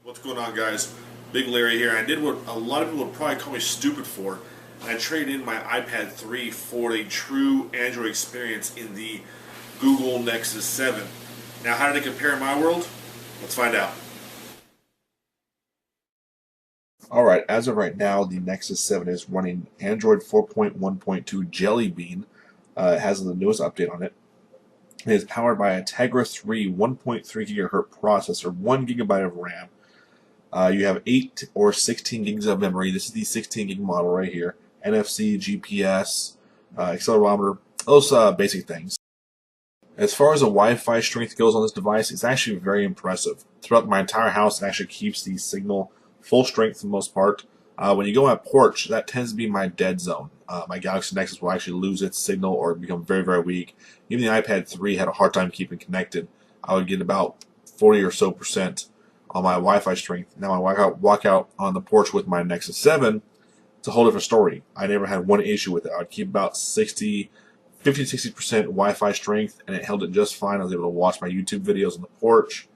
What's going on, guys? Big Larry here. I did what a lot of people would probably call me stupid for. I traded in my iPad 3 for a true Android experience in the Google Nexus 7. Now, how did it compare in my world? Let's find out. Alright, as of right now, the Nexus 7 is running Android 4.1.2 Jelly Bean. It has the newest update on it. It is powered by a Tegra 3 1.3 GHz processor, 1 GB of RAM. You have 8 or 16 gigs of memory. This is the 16 gig model right here. NFC, GPS, accelerometer, those basic things. As far as the Wi-Fi strength goes on this device, it's actually very impressive. Throughout my entire house, it actually keeps the signal full strength for the most part. When you go on a porch, that tends to be my dead zone. My Galaxy Nexus will actually lose its signal or become very, very weak. Even the iPad 3 had a hard time keeping connected. I would get about 40 or so % on my Wi-Fi strength. Now I walk out on the porch with my Nexus 7, it's a whole different story. I never had one issue with it. I would keep about 50 to 60% Wi-Fi strength, and it held it just fine. I was able to watch my YouTube videos on the porch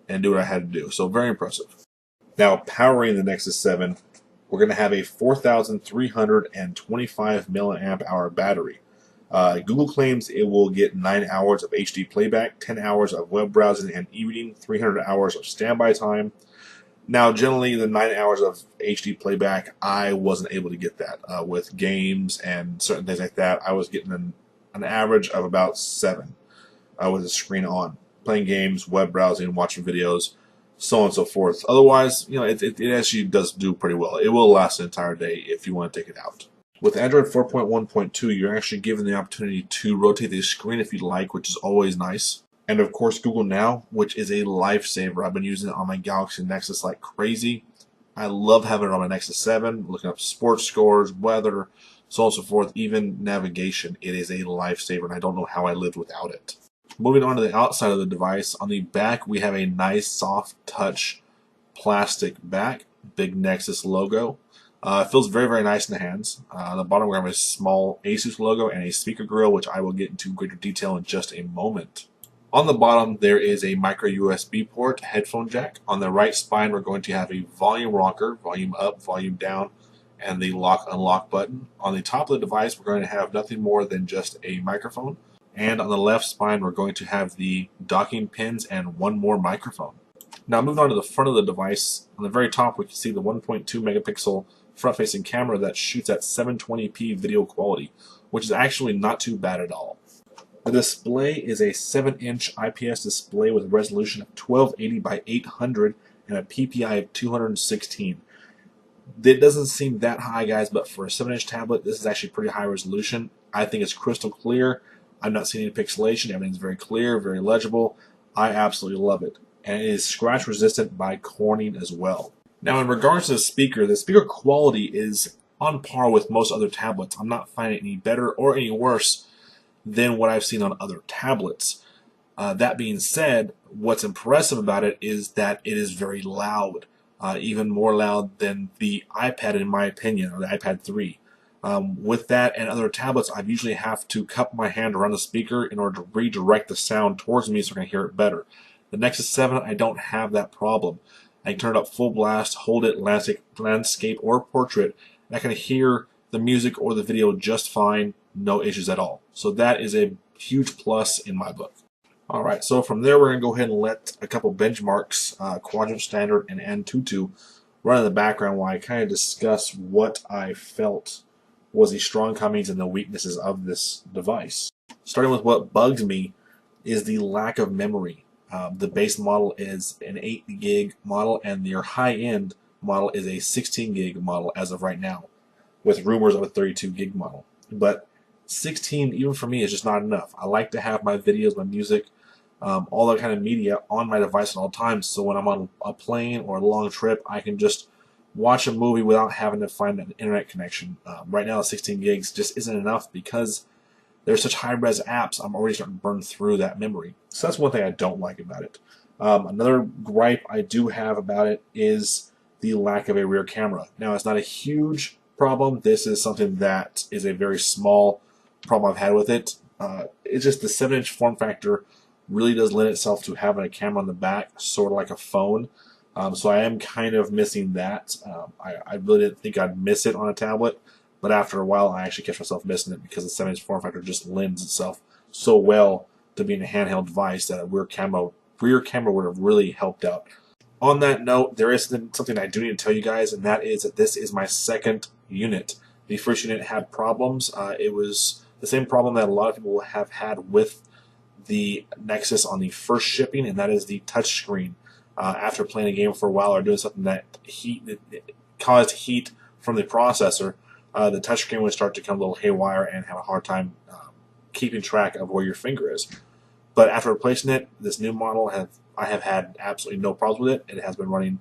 and do what I had to do. So very impressive. Now, powering the Nexus 7, we're going to have a 4,325 milliamp hour battery. Google claims it will get 9 hours of HD playback, 10 hours of web browsing and e-reading, 300 hours of standby time. Now, generally, the 9 hours of HD playback, I wasn't able to get that. With games and certain things like that, I was getting an average of about 7 with the screen on. Playing games, web browsing, watching videos, so on and so forth. Otherwise, it actually does do pretty well. It will last an entire day if you want to take it out. With Android 4.1.2, you're actually given the opportunity to rotate the screen if you'd like, which is always nice. And of course, Google Now, which is a lifesaver. I've been using it on my Galaxy Nexus like crazy. I love having it on my Nexus 7, looking up sports scores, weather, so on and so forth, even navigation. It is a lifesaver, and I don't know how I lived without it. Moving on to the outside of the device, on the back we have a nice soft touch plastic back, big Nexus logo. It feels very, very nice in the hands. On the bottom we have a small Asus logo and a speaker grill, which I will get into greater detail in just a moment. On the bottom there is a micro USB port, headphone jack. On the right spine we're going to have a volume rocker, volume up, volume down, and the lock unlock button. On the top of the device we're going to have nothing more than just a microphone. And on the left spine we're going to have the docking pins and one more microphone. Now moving on to the front of the device, on the very top we can see the 1.2 megapixel front-facing camera that shoots at 720p video quality, which is actually not too bad at all. The display is a 7-inch IPS display with a resolution of 1280 by 800 and a PPI of 216. It doesn't seem that high, guys, but for a 7-inch tablet, this is actually pretty high resolution. I think it's crystal clear. I'm not seeing any pixelation. Everything's very clear, very legible. I absolutely love it. And it is scratch resistant by Corning as well. Now, in regards to the speaker quality is on par with most other tablets. I'm not finding it any better or any worse than what I've seen on other tablets. That being said, what's impressive about it is that it is very loud, even more loud than the iPad, in my opinion, or the iPad 3. With that and other tablets, I usually have to cup my hand around the speaker in order to redirect the sound towards me so I can hear it better. The Nexus 7, I don't have that problem. I can turn it up full blast, hold it landscape or portrait, and I can hear the music or the video just fine, no issues at all. So that is a huge plus in my book. Alright, so from there we're going to go ahead and let a couple benchmarks, Quadrant Standard and Antutu, run in the background while I kind of discuss what I felt was the shortcomings and the weaknesses of this device. Starting with what bugs me is the lack of memory. The base model is an 8 gig model and their high-end model is a 16 gig model as of right now, with rumors of a 32 gig model. But 16, even for me, is just not enough. I like to have my videos, my music, all that kind of media on my device at all times, so when I'm on a plane or a long trip, I can just watch a movie without having to find an internet connection. Right now, 16 gigs just isn't enough because there's such high-res apps, I'm already starting to burn through that memory. So that's one thing I don't like about it. Another gripe I do have about it is the lack of a rear camera. Now, it's not a huge problem. This is something that is a very small problem I've had with it. It's just the 7-inch form factor really does lend itself to having a camera on the back, sort of like a phone. So I am kind of missing that. I really didn't think I'd miss it on a tablet, but after a while I actually catch myself missing it because the 7-inch form factor just lends itself so well to being a handheld device that a rear camera would have really helped out. On that note, there is something I do need to tell you guys, and that is that this is my second unit. The first unit had problems. It was the same problem that a lot of people have had with the Nexus on the first shipping, and that is the touchscreen. After playing a game for a while or doing something that caused heat from the processor, the touchscreen would start to come a little haywire and have a hard time keeping track of where your finger is. But after replacing it, this new model I have had absolutely no problems with it. It has been running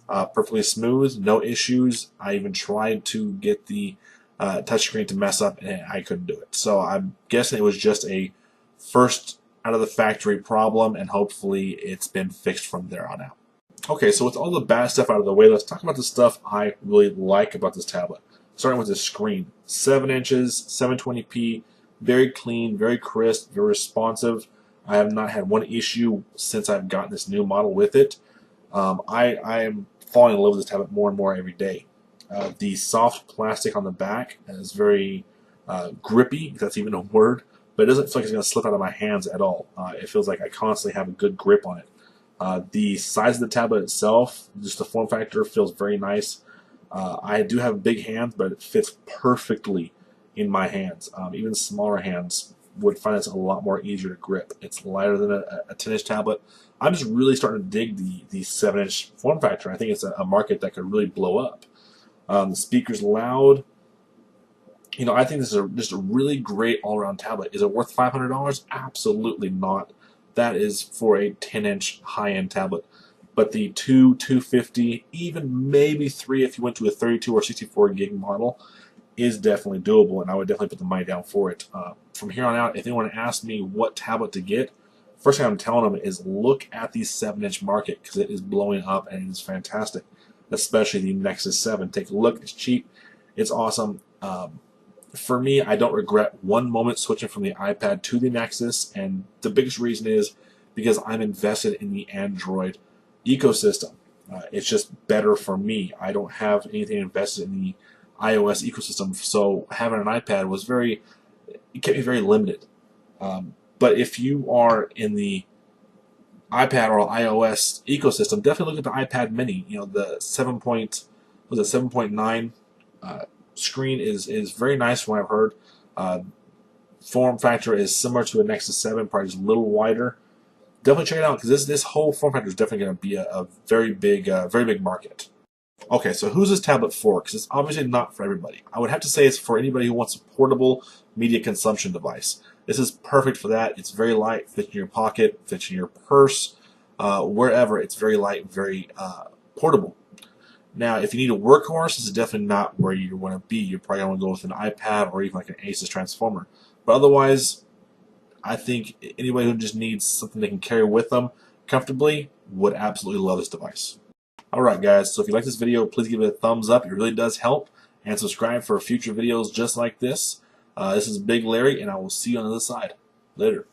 perfectly smooth, no issues. I even tried to get the touchscreen to mess up, and I couldn't do it. So I'm guessing it was just a first out of the factory problem, and hopefully it's been fixed from there on out. Okay, so with all the bad stuff out of the way, let's talk about the stuff I really like about this tablet. Starting with the screen. 7 inches, 720p, very clean, very crisp, very responsive. I have not had one issue since I've gotten this new model with it. I am falling in love with this tablet more and more every day. The soft plastic on the back is very grippy, if that's even a word, but it doesn't feel like it's going to slip out of my hands at all. It feels like I constantly have a good grip on it. The size of the tablet itself, just the form factor, feels very nice. I do have big hands, but it fits perfectly in my hands. Even smaller hands would find this a lot more easier to grip. It's lighter than a 10-inch tablet. I'm just really starting to dig the 7-inch form factor. I think it's a market that could really blow up. The speaker's loud. You know, I think this is just a really great all-around tablet. Is it worth $500? Absolutely not. That is for a 10-inch high-end tablet. But the $250, even maybe $3 if you went to a 32 or 64 gig model, is definitely doable, and I would definitely put the money down for it. From here on out, if anyone asks me what tablet to get, first thing I'm telling them is look at the 7-inch market, because it is blowing up and it is fantastic, especially the Nexus 7. Take a look. It's cheap. It's awesome. For me, I don't regret one moment switching from the iPad to the Nexus, and the biggest reason is because I'm invested in the Android ecosystem. It's just better for me. I don't have anything invested in the iOS ecosystem, so having an iPad it kept me very limited. But if you are in the iPad or iOS ecosystem, definitely look at the iPad Mini. You know, the 7.9 screen is very nice from what I've heard. Form factor is similar to a Nexus 7, probably just a little wider. Definitely check it out, because this whole form factor is definitely going to be a very big market. Okay, so who's this tablet for? Because it's obviously not for everybody. I would have to say it's for anybody who wants a portable media consumption device. This is perfect for that. It's very light, fits in your pocket, fits in your purse, wherever. It's very light, very portable. Now, if you need a workhorse, this is definitely not where you want to be. You're probably going to go with an iPad or even like an Asus Transformer. But otherwise, I think anybody who just needs something they can carry with them comfortably would absolutely love this device. Alright guys, so if you like this video, please give it a thumbs up. It really does help. And subscribe for future videos just like this. This is Big Larry, and I will see you on the other side. Later.